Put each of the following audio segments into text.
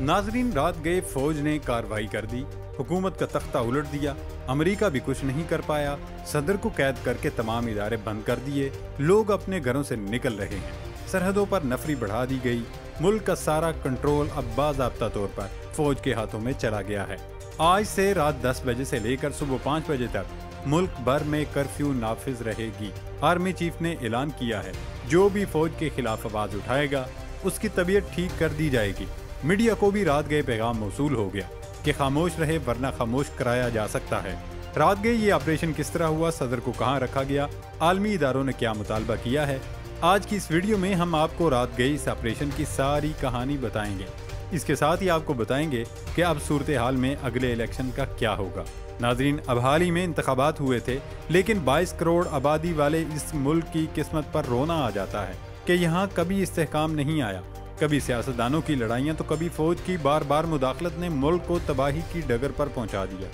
नाजरीन, रात गए फौज ने कार्रवाई कर दी, हुकूमत का तख्ता उलट दिया, अमेरिका भी कुछ नहीं कर पाया, सदर को कैद करके तमाम इदारे बंद कर दिए, लोग अपने घरों से निकल रहे हैं, सरहदों पर नफरी बढ़ा दी गई, मुल्क का सारा कंट्रोल अब बाज़ाब्ता तौर पर फौज के हाथों में चला गया है। आज से रात 10 बजे से लेकर सुबह 5 बजे तक मुल्क भर में कर्फ्यू नाफिज रहेगी। आर्मी चीफ ने ऐलान किया है, जो भी फौज के खिलाफ आवाज उठाएगा उसकी तबीयत ठीक कर दी जाएगी। मीडिया को भी रात गए पैगाम मौसूल हो गया कि खामोश रहे वरना खामोश कराया जा सकता है। रात गए ये ऑपरेशन किस तरह हुआ, सदर को कहाँ रखा गया, आलमी इदारों ने क्या मुतालबा किया है, आज की इस वीडियो में हम आपको रात गए इस ऑपरेशन की सारी कहानी बताएंगे। इसके साथ ही आपको बताएंगे कि अब सूरत हाल में अगले इलेक्शन का क्या होगा। नाजरीन, अब हाल ही में इंतखाबात हुए थे, लेकिन 22 करोड़ आबादी वाले इस मुल्क की किस्मत पर रोना आ जाता है कि यहाँ कभी इस्तेहकाम नहीं आया। कभी सियासतदानों की लड़ाइयाँ तो कभी फौज की बार बार मुदाखलत ने मुल्क को तबाही की डगर पर पहुँचा दिया।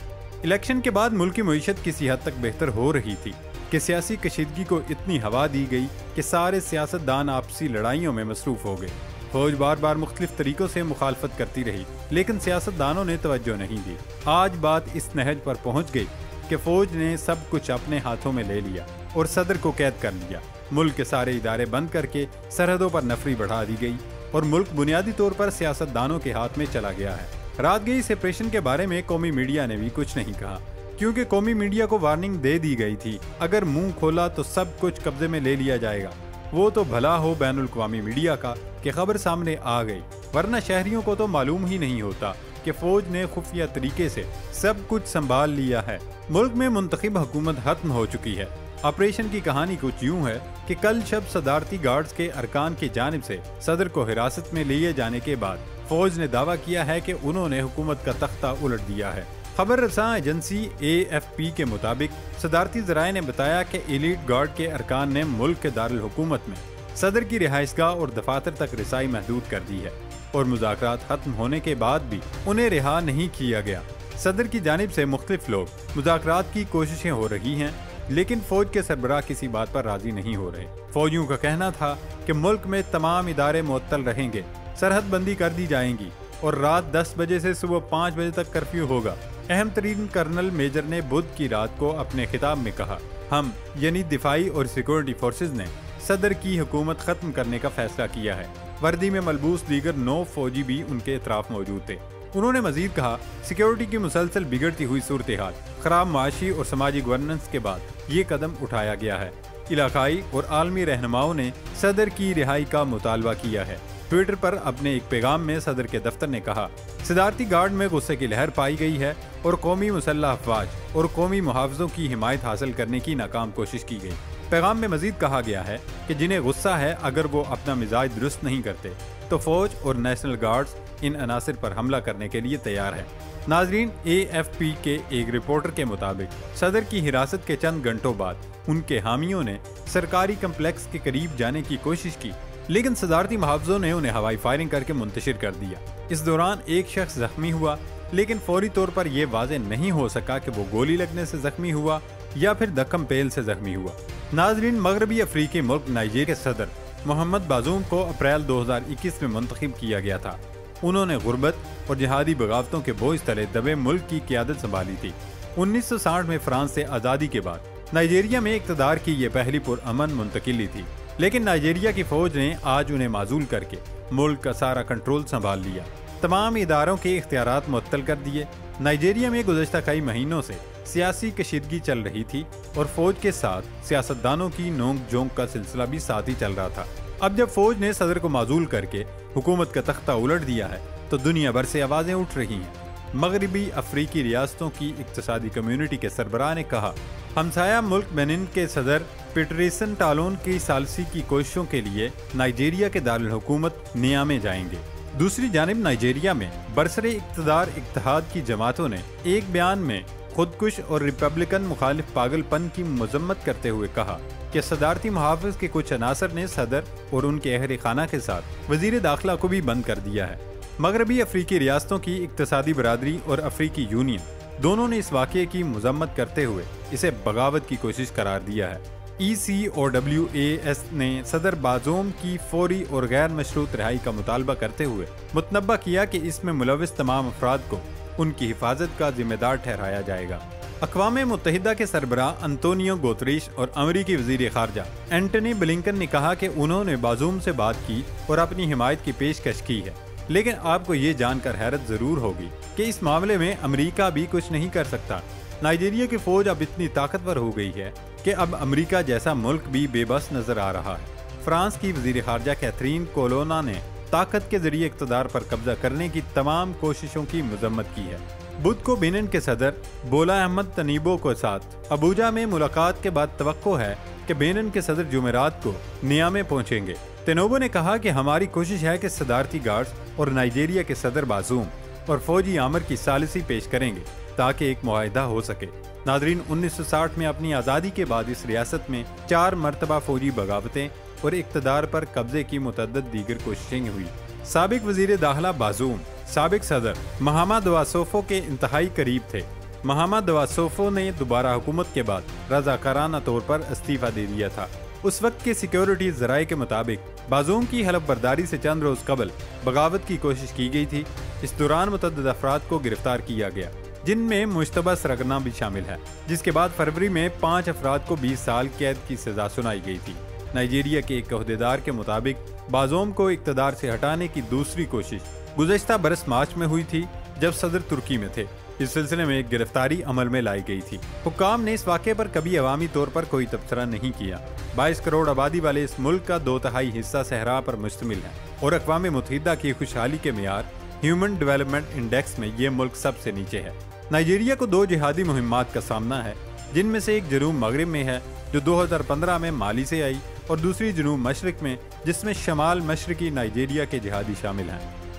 इलेक्शन के बाद मुल्क की मईशत किसी हद तक बेहतर हो रही थी कि सियासी कशीदगी को इतनी हवा दी गई कि सारे सियासतदान आपसी लड़ाइयों में मसरूफ हो गए। फौज बार बार मुख्तलिफ तरीकों से मुखालफत करती रही, लेकिन सियासतदानों ने तवज्जो नहीं दी। आज बात इस नहज पर पहुंच गई कि फौज ने सब कुछ अपने हाथों में ले लिया और सदर को कैद कर लिया। मुल्क के सारे इदारे बंद करके सरहदों पर नफरी बढ़ा दी गई और मुल्क बुनियादी तौर पर सियासतदानों के हाथ में चला गया है। रात गई इस ऑपरेशन के बारे में कौमी मीडिया ने भी कुछ नहीं कहा, क्योंकि कौमी मीडिया को वार्निंग दे दी गई थी, अगर मुंह खोला तो सब कुछ कब्जे में ले लिया जाएगा। वो तो भला हो बैनुल अक़वामी मीडिया का कि खबर सामने आ गई, वरना शहरियों को तो मालूम ही नहीं होता कि फौज ने खुफिया तरीके से सब कुछ संभाल लिया है। मुल्क में मुंतखब हुकूमत खत्म हो चुकी है। ऑपरेशन की कहानी कुछ यूं है कि कल शब सदारती गार्ड्स के अरकान की जानिब से सदर को हिरासत में लिए जाने के बाद फौज ने दावा किया है कि उन्होंने हुकूमत का तख्ता उलट दिया है। खबर रसां एजेंसी AFP के मुताबिक सदारती ज़राए ने बताया कि एलीट गार्ड के अरकान ने मुल्क के दारुल हुकूमत में सदर की रिहाइशगाह और दफातर तक रिसाई महदूद कर दी है और मुज़ाकरात खत्म होने के बाद भी उन्हें रिहा नहीं किया गया। सदर की जानिब से मुख्तलिफ लोग मुज़ाकरात की कोशिशें हो रही हैं, लेकिन फौज के सरबराह किसी बात पर राजी नहीं हो रहे। फौजियों का कहना था कि मुल्क में तमाम इदारे मुअत्तल रहेंगे, सरहद बंदी कर दी जाएंगी और रात 10 बजे से सुबह 5 बजे तक कर्फ्यू होगा। अहम तरीन कर्नल मेजर ने बुध की रात को अपने खिताब में कहा, हम यानी दिफाई और सिक्योरिटी फोर्सेज ने सदर की हुकूमत खत्म करने का फैसला किया है। वर्दी में मलबूस दीगर 9 फौजी भी उनके इतराफ मौजूद थे। उन्होंने मजीद कहा, सिक्योरिटी की मुसलसल बिगड़ती हुई सूरत हाल, खराब माशी और समाजी गवर्नेंस के बाद ये कदम उठाया गया है। इलाकाई और आलमी रहनुमाओं ने सदर की रिहाई का मुतालबा किया है। ट्विटर पर अपने एक पैगाम में सदर के दफ्तर ने कहा, सदारती गार्ड में गुस्से की लहर पाई गई है और कौमी मुसल्लह अफवाज और कौमी मुहाफ़िज़ों की हिमायत हासिल करने की नाकाम कोशिश की गई। पैगाम में मजीद कहा गया है कि जिन्हें गुस्सा है, अगर वो अपना मिजाज दुरुस्त नहीं करते तो फौज और नेशनल गार्ड्स इन अनासिर पर हमला करने के लिए तैयार है। नाजरीन, AFP के एक रिपोर्टर के मुताबिक सदर की हिरासत के चंद घंटों बाद उनके हामियों ने सरकारी कम्प्लेक्स के करीब जाने की कोशिश की, लेकिन सदारती मुहाफ़िज़ों ने उन्हें हवाई फायरिंग करके मुंतशिर कर दिया। इस दौरान एक शख्स जख्मी हुआ, लेकिन फौरी तौर पर यह वाज़ेह नहीं हो सका कि वो गोली लगने से जख्मी हुआ या फिर दक्कम पेल से जख्मी हुआ। नाजरीन, मगरबी अफ्रीकी मुल्क नाइजीरिया के सदर मोहम्मद बाजूम को अप्रैल 2021 में मुंतखब किया गया था। उन्होंने गुर्बत और जिहादी बगावतों के बोझ तले दबे मुल्क की क़ियादत संभाली थी। 1960 में फ्रांस से आज़ादी के बाद नाइजीरिया में इक़्तिदार की ये पहली पुरअमन मुंतकिली थी, लेकिन नाइजीरिया की फौज ने आज उन्हें माजूल करके मुल्क का सारा कंट्रोल संभाल लिया, तमाम इदारों के इख्तियारात मुअत्तल कर दिए। नाइजीरिया में गुज़श्ता कई महीनों से सियासी कशीदगी चल रही थी और फौज के साथ सियासतदानों की नोक झोंक का सिलसिला भी साथ ही चल रहा था। अब जब फौज ने सदर को माजूल करके हुकूमत का तख्ता उलट दिया है तो दुनिया भर से आवाज़ें उठ रही हैं। मगरबी अफ्रीकी रियासतों की इक्तसादी कम्यूनिटी के सरबराह ने कहा, हमसाया मुल्क बेनिन के सदर पेट्रिसन टालोन की सालसी की कोशिशों के लिए नाइजीरिया के दारुल हुकूमत नियामे जाएंगे। दूसरी जानिब नाइजीरिया में बरसरे इक़्तिदार इत्तेहाद की जमातों ने एक बयान में खुदकुश और रिपब्लिकन मुखालिफ पागलपन की मजम्मत करते हुए कहा कि सदारती मुहाफ़िज़ के कुछ अनासर ने सदर और उनके अहल खाना के साथ वज़ीर दाखिला को भी बंद कर दिया है। मगरबी अफ्रीकी रियासतों की इक़्तिसादी बरादरी और अफ्रीकी यूनियन दोनों ने इस वाक़ये की मजम्मत करते हुए इसे बगावत की कोशिश करार दिया है। ECOWAS نے صدر بازوم کی فوری اور غیر مشروط رہائی کا مطالبہ کرتے ہوئے متنبہ کیا کہ اس میں ملوث تمام افراد کو ان کی حفاظت کا ذمہ دار ٹھہرایا جائے گا۔ اقوام متحدہ کے سربراہ انتونیو گوتریش اور امریکی وزیر خارجہ اینٹنی بلنکن نے کہا کہ انہوں نے بازوم سے بات کی اور اپنی حمایت کی پیشکش کی ہے، لیکن آپ کو یہ جان کر حیرت ضرور ہوگی کہ اس معاملے میں امریکہ بھی کچھ نہیں کر سکتا۔ نائجیریا کی فوج اب اتنی طاقتور ہو گئی ہے کہ اب امریکہ جیسا ملک بھی بے بس نظر آ رہا ہے۔ فرانس کی وزیر خارجہ کیتھرین کولونا نے طاقت کے ذریعے اقتدار پر قبضہ کرنے کی تمام کوششوں کی مذمت کی ہے۔ بدھ کو بینن کے صدر بولا احمد تنیبو کے ساتھ ابوجا میں ملاقات کے بعد توقع ہے کہ بینن کے صدر جمعرات کو نیامے پہنچیں گے۔ تنیبو نے کہا کہ ہماری کوشش ہے کہ صدارتی گارڈز اور نائجیریا کے صدر بازوم اور فوجی آمر کی ثالثی پیش کریں گے تاکہ ایک معاہدہ ہو سکے۔ ناظرین، 1960 میں اپنی آزادی کے بعد اس ریاست میں 4 مرتبہ فوجی بغاوتیں اور اقتدار پر قبضے کی متعدد دیگر کوششیں ہوئی۔ سابق وزیر داخلہ بازوم سابق صدر مہاما دواسوفو کے انتہائی قریب تھے۔ مہاما دواسوفو نے دوبارہ حکومت کے بعد رضاکارانہ طور پر استعفیٰ دے دیا تھا۔ اس وقت کے سیکیورٹی ذرائع کے مطابق بازوم کی حلف برداری سے چند روز قبل بغاوت کی کوشش کی گئی تھی۔ اس دوران متعدد افراد کو گرفتار کیا گیا، جن میں مشتبہ سرغنہ بھی شامل ہے، جس کے بعد فروری میں 5 افراد کو 20 سال قید کی سزا سنائی گئی تھی۔ نائجیریا کے ایک عہدیدار کے مطابق بازوم کو اقتدار سے ہٹانے کی دوسری کوشش گزشتہ برس مارچ میں ہوئی تھی جب صدر ترکی میں تھے۔ اس سلسلے میں ایک گرفتاری عمل میں لائی گئی تھی۔ حکام نے اس واقعے پر کبھی عوامی طور پر کوئی تبصرہ نہیں کیا۔ 22 کروڑ آبادی والے اس ملک کا 2/3 حصہ صحرا پر مشتمل ہے اور اقوام متحدہ کی خوشحالی کے معیار ہیومن ڈیولپمنٹ انڈیکس میں یہ ملک سب سے نیچے ہے۔ نائجیریا کو 2 جہادی مہمات کا سامنا ہے، جن میں سے ایک جنوب مغرب میں ہے جو 2015 میں مالی سے آئی، اور دوسری جنوب مشرق میں جس میں شمال مشرقی نائجیریا کے جہادی شامل ہیں۔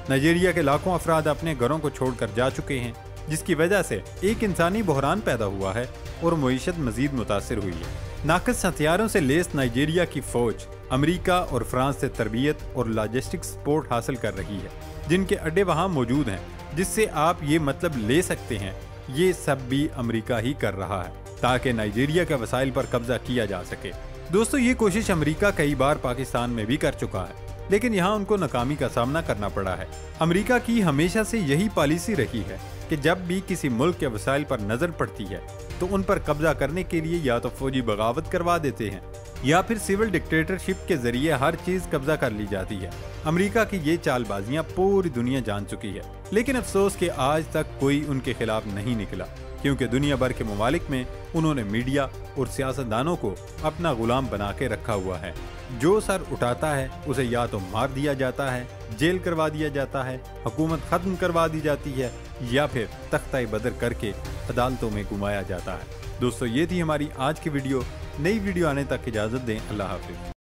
نائجیریا کے لاکھوں افراد اپنے گھروں کو چھوڑ کر جا چکے ہیں، جس کی وجہ سے ایک انسانی بحران پیدا ہوا ہے اور معیشت مزید متاثر ہوئی ہے۔ ناقص ہتھیاروں سے لیس نائجیریا کی فوج امریکہ اور فرانس سے تربیت اور لاجسٹک سپورٹ حاصل کر رہی ہے، جن کے اڈے وہاں موجود ہیں، جس سے آپ یہ مطلب لے سکتے ہیں یہ سب بھی امریکہ ہی کر رہا ہے تاکہ نائجیریا کے وسائل پر قبضہ کیا جا سکے۔ دوستو، یہ کوشش امریکہ کئی بار پاکستان میں بھی کر چکا ہے، لیکن یہاں ان کو ناکامی کا سامنا کرنا پڑا ہے۔ امریکہ کی ہمیشہ سے یہی پالیسی رہی ہے کہ جب بھی کسی ملک کے وسائل پر نظر پڑتی ہے تو ان پر قبضہ کرنے کے لیے یا تو فوجی بغاوت کروا دیتے ہیں یا پھر سول ڈکٹیٹرشپ کے ذریعے ہر چیز قبضہ کر لی جاتی ہے۔ امریکہ کی یہ چال بازیاں پوری دنیا جان چکی ہے، لیکن افسوس کہ آج تک کوئی ان کے خلاف نہیں نکلا، کیونکہ دنیا بھر کے ممالک میں انہوں نے میڈیا اور سیاستدانوں کو اپنا غلام بنا کے رکھا ہوا ہے۔ جو سر اٹھاتا ہے اسے یا تو مار دیا جاتا ہے، جیل کروا دیا جاتا ہے، حکومت ختم کروا دی جاتی ہے، یا پھر تختہ بدر کر کے عدالتوں میں گھمایا جاتا ہے۔ دوستو، یہ تھی ہماری آج کی ویڈیو۔ نئی ویڈیو آنے تک اجازت دیں۔ اللہ حافظ۔